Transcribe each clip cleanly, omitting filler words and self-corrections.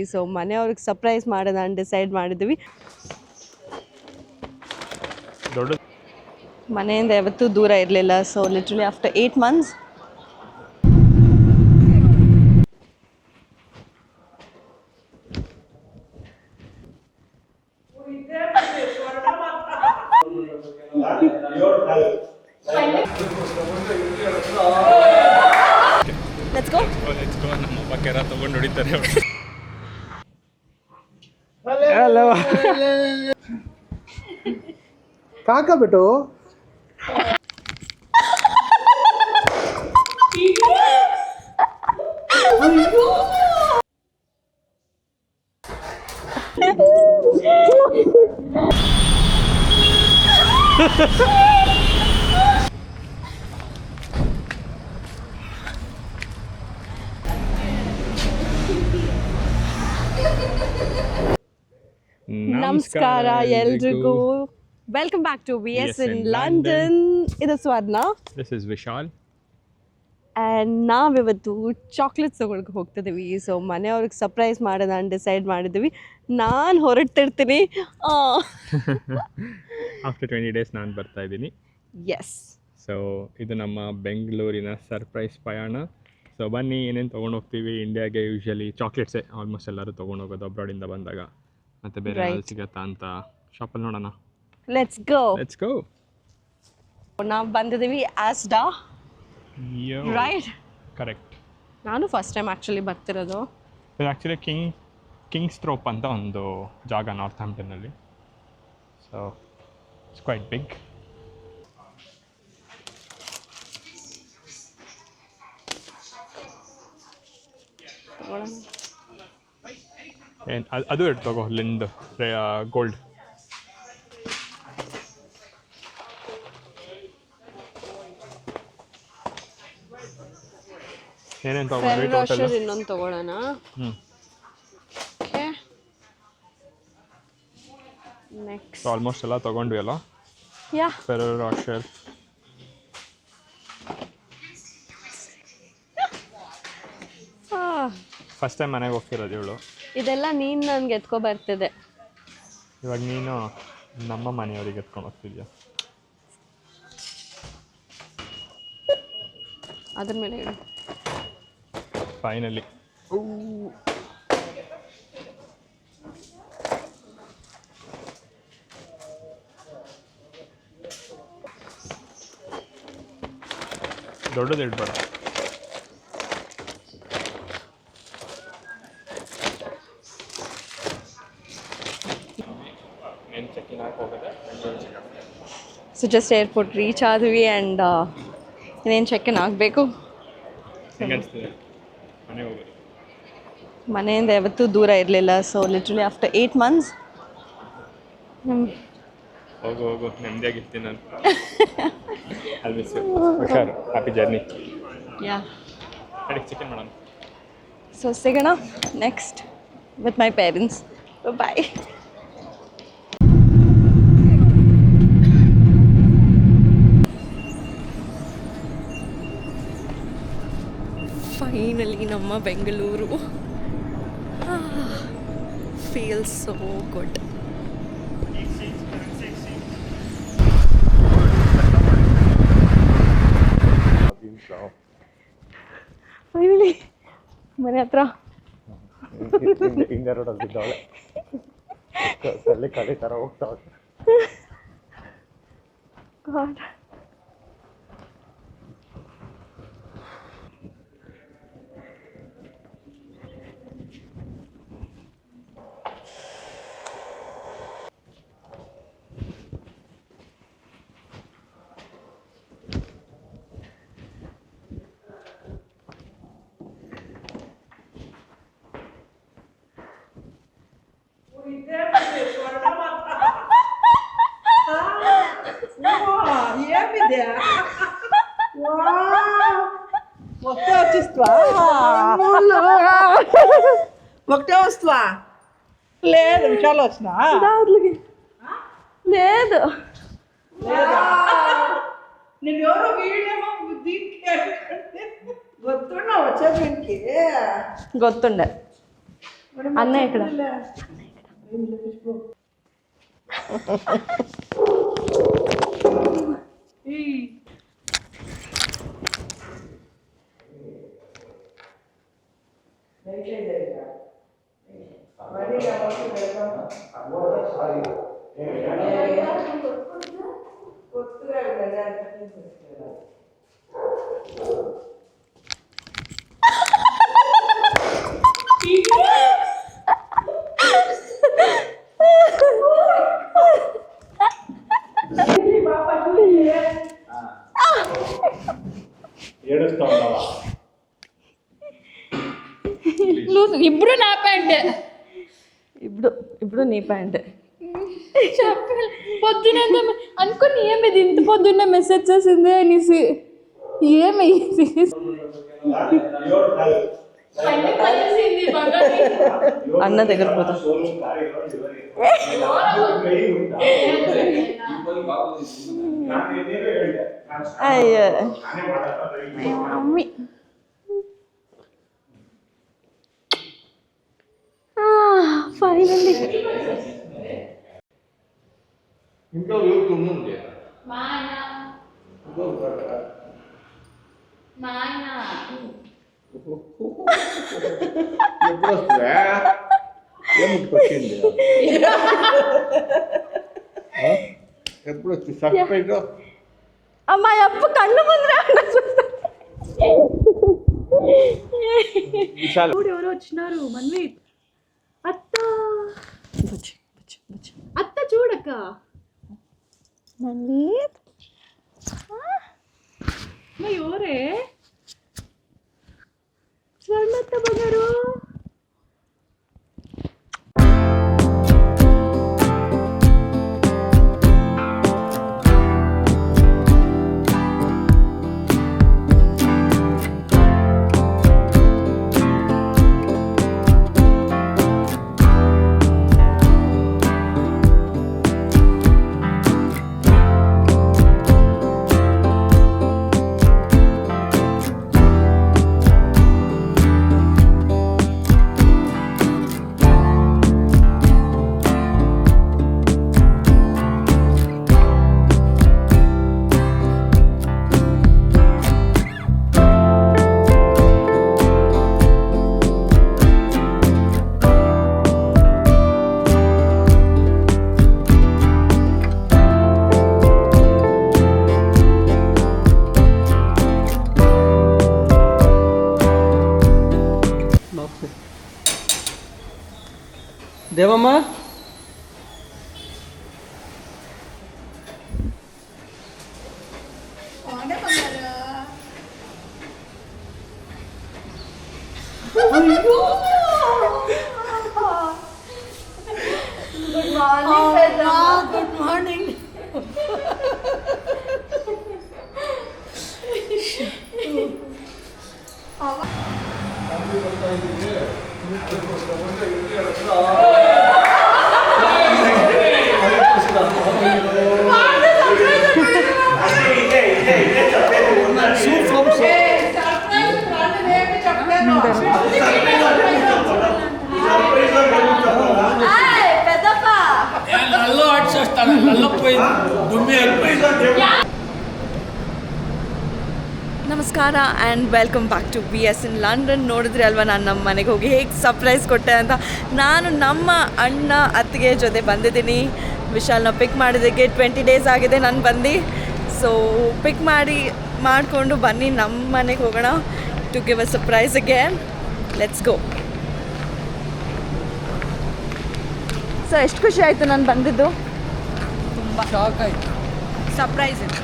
So ಮನೆಯವ್ರಿಗೆ surprise ಮಾಡೋಣ ಅಂತ ಡಿಸೈಡ್ ಮಾಡಿದ್ವಿ. ಮನೆಯಿಂದ ಯಾವತ್ತೂ ದೂರ ಇರಲಿಲ್ಲ. So literally after 8 months Let's go. ನಮ್ಮ ಅಪ್ಪ ಕೆರ ತಗೊಂಡು ಹೊಡಿತಾರೆ. हेलो कहाँ का बेटो ನಮಸ್ಕಾರ ಎಲ್ರಿಗೂ. Welcome back to VS in London. ಇದು Swarna. This is Vishal. And ನಾವಿವತ್ತು ಚಾಕ್ಲೇಟ್ಸ್ ತೊಗೊಳಕ್ಕೆ ಹೋಗ್ತಿದ್ದೀವಿ. ಸೊ ಮನೆಯವ್ರಿಗೆ ಸರ್ಪ್ರೈಸ್ ಮಾಡೋಣ ಅಂತ ಡಿಸೈಡ್ ಮಾಡಿದ್ವಿ. ನಾನು ಹೊರಟಿರ್ತೀನಿ. ಆಫ್ಟರ್ 20 days ನಾನು ಬರ್ತಾ ಇದ್ದೀನಿ. ಎಸ್. ಸೊ ಇದು ನಮ್ಮ ಬೆಂಗಳೂರಿನ ಸರ್ಪ್ರೈಸ್ ಪಯಣ. ಸೊ ಬನ್ನಿ ಏನೇನು ತೊಗೊಂಡು ಹೋಗ್ತೀವಿ. ಇಂಡಿಯಾಗೆ ಯೂಶ್ವಲಿ ಚಾಕ್ಲೇಟ್ಸೇ ಆಲ್ಮೋಸ್ಟ್ ಎಲ್ಲರೂ ತೊಗೊಂಡು ಹೋಗೋದು ಅಬ್ರಾಡಿಂದ ಬಂದಾಗ. ಮತ್ತು ಬೇರೆ ಯಾವ್ದು ಸಿಗತ್ತಾ ಅಂತ ಶಾಪಲ್ಲಿ ನೋಡೋಣ. Let's go. ನಾವು ಬಂದಿದ್ದೀವಿ ಆಸ್ಡಾ. Right, correct. ನಾನು ಫಸ್ಟ್ ಟೈಮ್ ಆ್ಯಕ್ಚುಲಿ ಬರ್ತಿರೋದು. ಇದು ಆ್ಯಕ್ಚುಲಿ ಕಿಂಗ್ಸ್ ಥ್ರೋಪ್ ಅಂತ ಒಂದು ಜಾಗ ನಾರ್ತ್ ಹ್ಯಾಂಪ್ಟನ್ನಲ್ಲಿ. So it's quite big. ಏನು ಅದು ಇಟ್ಟು ತಗೋ, ಲಿಂಡ್ ಗೋಲ್ಡ್. ಏನೇನು ತಗೊಂಡ್ರಿ ಟೋಟಲ್? ಇನ್ನೊಂದು ತಗೊಳ್ಳೋಣ. ನೆಕ್ಸ್ಟ್ ಆಲ್ಮೋಸ್ಟ್ ಎಲ್ಲ ತೊಗೊಂಡ್ವಿ ಅಲ್ಲ. ಯಾ, ಫೆರರ್ ರಾಷರ್. ಫಸ್ಟ್ ಟೈಮ್ ಮನೆಗೆ ಹೋಗ್ತಿರೋದು ಇವಳು. ಇದೆಲ್ಲ ನೀನು ನನಗೆ ಎತ್ಕೊ ಬರ್ತಿದೆ. ಇವಾಗ ನೀನು ನಮ್ಮ ಮನೆಯವರಿಗೆ ಎತ್ಕೊಂಡು ಹೋಗ್ತಿದ್ಯಾ? ಅದ್ರ ಮೇಲೆ ಹೇಳು. ಫೈನಲಿ ದೊಡ್ಡದು ಇಡ್ಬೇಡ. ಸೊ ಜಸ್ಟ್ ಏರ್ಪೋರ್ಟ್ ರೀಚ್ ಆದ್ವಿ. ಆ್ಯಂಡ್ ಇನ್ನೇನು ಚೆಕ್-ಇನ್ ಆಗಬೇಕು. ಮನೆಯಿಂದ ಯಾವತ್ತೂ ದೂರ ಇರಲಿಲ್ಲ. ಸೊ ಲಿಟ್ರಲಿ ಆಫ್ಟರ್ 8 months ಹೋಗು ನೆಮ್ಮದಿಯಾಗಿರ್ತೀನಿ ನಾನು. ಅಲ್ಲಿ ಮಿಸ್ ಹುಷಾರು. Happy journey. ಯಾ, ಚಿಕನ್ ಮಾಡೋಣ. ಸೊ ಸಿಗೋಣ next with my parents. Bye. Finally ನಮ್ಮ Bengaluru. Feel so good. Finally ಮನೆ ಹತ್ರ. ಇಂಡಿಯಾ ರೋಡಲ್ಲಿ ಬಿದ್ದವಳೆ ಸಲ್ಲಿ ಕಡೆ ಥರ ಹೋಗ್ತಾವೆ. ಗಾಡ್, Waktu వస్తువా లేదు విషయాలు వచ్చినా లేదు. నేను ఎవరో వీడేమో దీనికి ಗೊತ್ತುಂಡ వచ్చే దీనికి ಗೊತ್ತುಂಡೆ. ಅನ್ನ ಎಕ್ಕಡ ఇబ్బరు నా ప్యాంట్ ఇప్పుడు నీ ప్యాంట్ పొద్దున అనుకుని ఏమిది ఇంత పొద్దున్న మెసేజ్ చేసింది అనేసి ఏమి అన్న దగ్గర పోతా అయ్యో మమ్మీ ఫైనల్లీ ఇంట్లో ఉంది ఎప్పుడు వస్తుందా ఏముట్టుకొచ్చింది ఎప్పుడు వస్తుంది సర్ప్రైజ్ అమ్మాయి అప్ప కళ్ళు ముందు ఎవరు వచ్చినారు మన్వీత్ అత్త అత్త చూడక్క మన్వీత్ ఎవరే స్వర్ణత్త బంగారు దేవమ్మ గుడ్ మార్నింగ్ ನಮಸ್ಕಾರ and welcome back to B S in London. ನೋಡಿದ್ರೆ ಅಲ್ವಾ ನಾನು ನಮ್ಮ ಮನೆಗೆ ಹೋಗಿ ಹೇಗೆ ಸರ್ಪ್ರೈಸ್ ಕೊಟ್ಟೆ ಅಂತ. ನಾನು ನಮ್ಮ ಅಣ್ಣ ಅತ್ತಿಗೆ ಜೊತೆ ಬಂದಿದ್ದೀನಿ. ವಿಶಾಲ್ನ ಪಿಕ್ ಮಾಡಿದ್ದಕ್ಕೆ 20 ಡೇಸ್ ಆಗಿದೆ ನಾನು ಬಂದು. ಸೊ ಪಿಕ್ ಮಾಡಿಕೊಂಡು ಬನ್ನಿ ನಮ್ಮ ಮನೆಗೆ ಹೋಗೋಣ to give a surprise again. Let's go. So ಎಷ್ಟು ಖುಷಿ ಆಯಿತು ನಾನು ಬಂದಿದ್ದು. ತುಂಬ ಶಾಕ್ ಆಯ್ತು. ಸರ್ಪ್ರೈಸ್ ಇದು.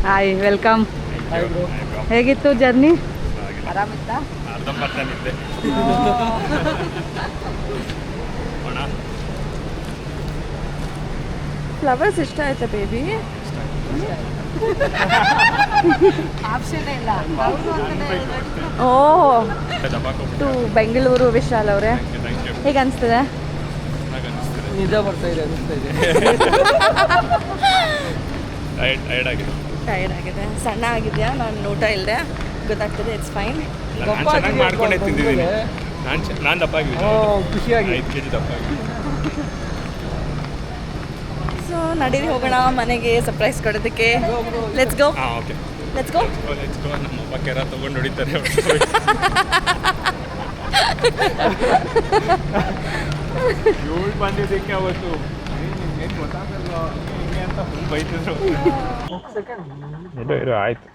Hi, welcome. ಹೇಗಿತ್ತು ಜರ್ನಿ? ಆರಾಮಿತ್ತಾ? ಅರ್ಧಂಬರ್ಧ ನಿದ್ದೆ. ಫ್ಲವರ್ಸ್ ಇಷ್ಟ ಆಯ್ತಾ baby? Oh to Bengaluru Vishal ಅವರೇ, ಹೇಗೆ ಅನಿಸ್ತದೆ? ನಿಜ ಬರ್ತಾ ಇದೆ ಅನಿಸ್ತಾ ಇದೆ. ಟೈರ್ಡ್ ಆಗಿದೆ. ಟೈರ್ಡ್ ಆಗಿದೆ, ಸಣ್ಣ ಆಗಿದೆಯಾ? ನಾನು ಊಟ ಇಲ್ಲದೆ ಗೊತ್ತಾಗ್ತದೆ. It's fine. ನಾನು ಚೆನ್ನಾಗಿ ಮಾಡ್ಕೊಂಡೇ ತಿಂದಿದ್ದೀನಿ. ನಾನು ದಪ್ಪ ಆಗಿದ್ದೀನಿ. ಖುಷಿಯಾಗಿ 5 kg ದಪ್ಪ ಆಗಿದ್ದೀನಿ. ಸೊ ನಡೀರಿ ಹೋಗೋಣ ಮನೆಗೆ ಸರ್ಪ್ರೈಸ್ ಕೊಡೋದಕ್ಕೆ. ಲೆಟ್ಸ್ ಗೋ, ಹಾಂ okay, let's go. Let's go. ನಮ್ಮ ಅಪ್ಪ ಕೆರ ತೊಗೊಂಡು ಹೊಡಿತಾರೆ. ಇವಳು ಬಂದಿದ್ದಕ್ಕೆ ಅವತ್ತು ಏನು ಗೊತ್ತಾಗಲ್ಲ ಹಿಂಗೆ ಅಂತ ಫುಲ್ ಬೈತಿದ್ರು. ಇರು ಆಯ್ತು.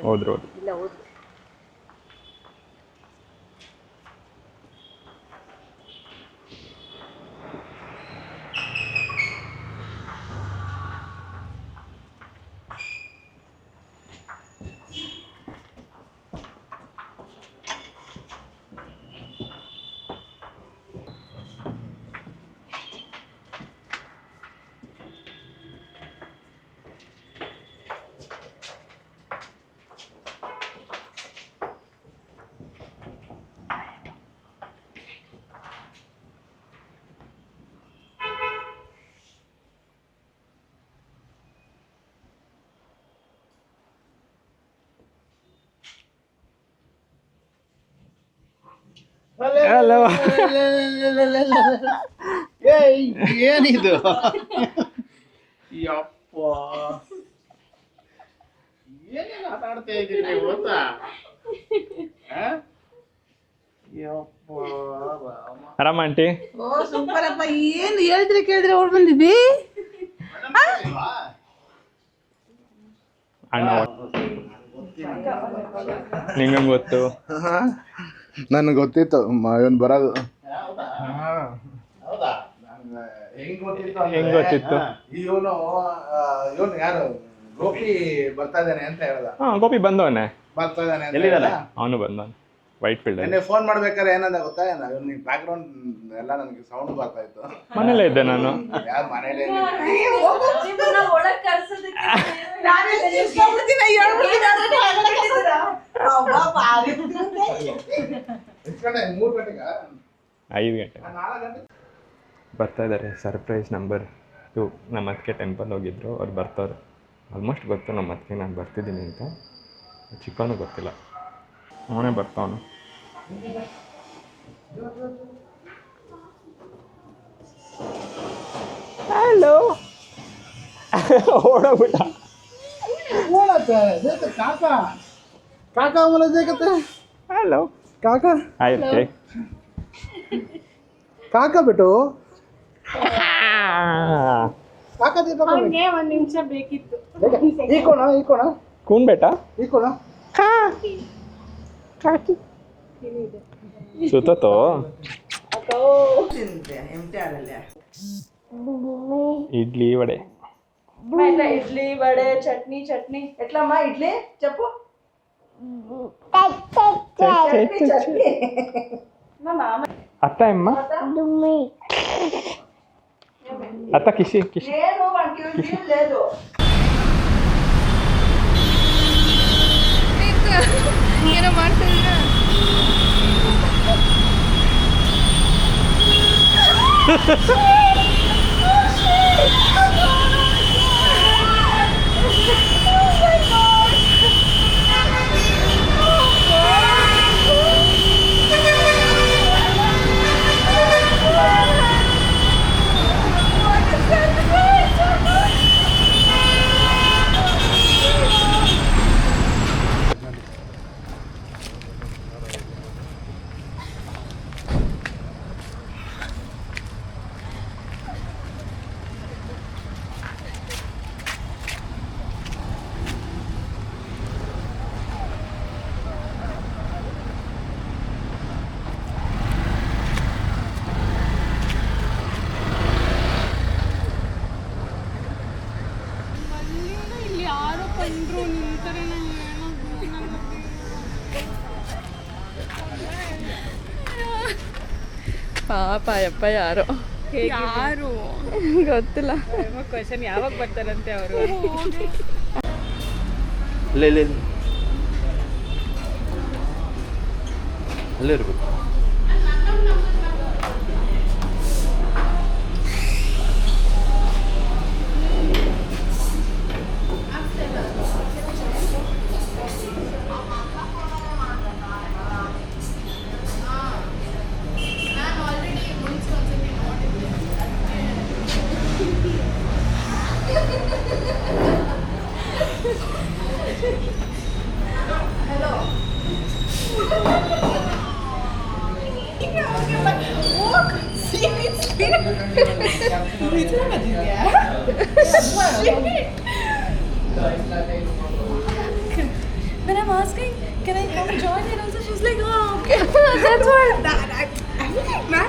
ಹೋದ್ರು ಹಲೋ. ಏನಿದು? ಯಪ್ಪ ಏನೇನು ಆಟ ಆಡ್ತಾ ಇದ್ದೀರಿ ನೀವು ಗೊತ್ತಾ? ಯಪ್ಪ ಆರಾಮ ಆಂಟಿ? ಓ ಸೂಪರ್ ಅಪ್ಪ, ಏನು ಹೇಳಿದ್ರೆ ಕೇಳಿದ್ರೆ ಓಡ್ ಬಂದಿದ್ದಿ. ಅಣ್ಣ ನಿಂಗೆ ಗೊತ್ತು? ನನಗೆ ಗೊತ್ತಿತ್ತು ಇವನು ಬರೋದು. ಹೆಂಗ್ ಗೊತ್ತಿತ್ತು? ಇವನು ಯಾರು ಗೋಪಿ ಬರ್ತಾ ಇದ್ದಾನೆ ಅಂತ ಹೇಳ್ದ. ಗೋಪಿ ಬಂದವನೇ, ಬರ್ತಾ ಇದ್ದಾನೆ ಅಂತ ಹೇಳ್ದ. ಅವನು ಬಂದವನು ವೈಟ್ ಫೀಲ್ಡ್. ನೆನ್ನೆ ಫೋನ್ ಮಾಡ್ಬೇಕಾದ್ರೆ ಏನಂದ ಗೊತ್ತಾ, ಬ್ಯಾಕ್ ಗ್ರೌಂಡ್ ಎಲ್ಲ ನನಗೆ ಸೌಂಡ್ ಬರ್ತಾ ಇತ್ತು. ಮನೇಲೇ ಇದ್ದೆ ನಾನು. ಯಾರು ಮನೇಲಿ ಮೂರು ಗಂಟೆಗ 5 ಗಂಟೆ 4 ಗಂಟೆ ಬರ್ತಾ ಇದ್ದಾರೆ. Surprise number 2. ನಮ್ಮ ಅದಕ್ಕೆ ಟೆಂಪಲ್ ಹೋಗಿದ್ರು, ಅವ್ರು ಬರ್ತಾರೆ. ಆಲ್ಮೋಸ್ಟ್ ಗೊತ್ತು ನಮ್ಮ ಅದಕ್ಕೆ ನಾನು ಬರ್ತಿದ್ದೀನಿ ಅಂತ. ಚಿಕ್ಕವನು ಗೊತ್ತಿಲ್ಲ, ಅವನೇ ಬರ್ತಾವನು. ಹಲೋ. ಓಡೋಗ್ಬಿಟ್ಟ. ಕಾಕಾ ಕಾಕಾ बोला देखते ಹಲೋ काका ಆಯ್ತು. काका बेटो काका दे पापा ಅವ್ನಿಗೆ ಒಂದು ನಿಮಿಷ ಬೇಕಿತ್ತು. ಈ ಕೋಣ ಕೂನ್ ಬೇಟ ಈ ಕೋಣ ಸುತ್ತೋ ఇడ్లీ వడే. ఇడ్లీ వడే చట్నీ ఎట్లమ్మా ఇడ్లీ చెప్పు. అత్త అమ్మ అత్త కిషి లేదు. ಏನೋ ಮಾಡ್ತಿದ್ದೀರಾ? ಪಾಪ ಯಪ್ಪ ಯಾರು ಯಾರು ಗೊತ್ತಿಲ್ಲ. ಕ್ವಶನ್ ಯಾವಾಗ ಬರ್ತಾರಂತೆ ಅವರು? ಇಲ್ಲ ಇಲ್ಲ ಇಲ್ಲ ಅಲ್ಲೇ ಇರ್ಬೇಕು. When I'm asking, can I come join? And also she's like, oh, okay. That's what. I was like, man,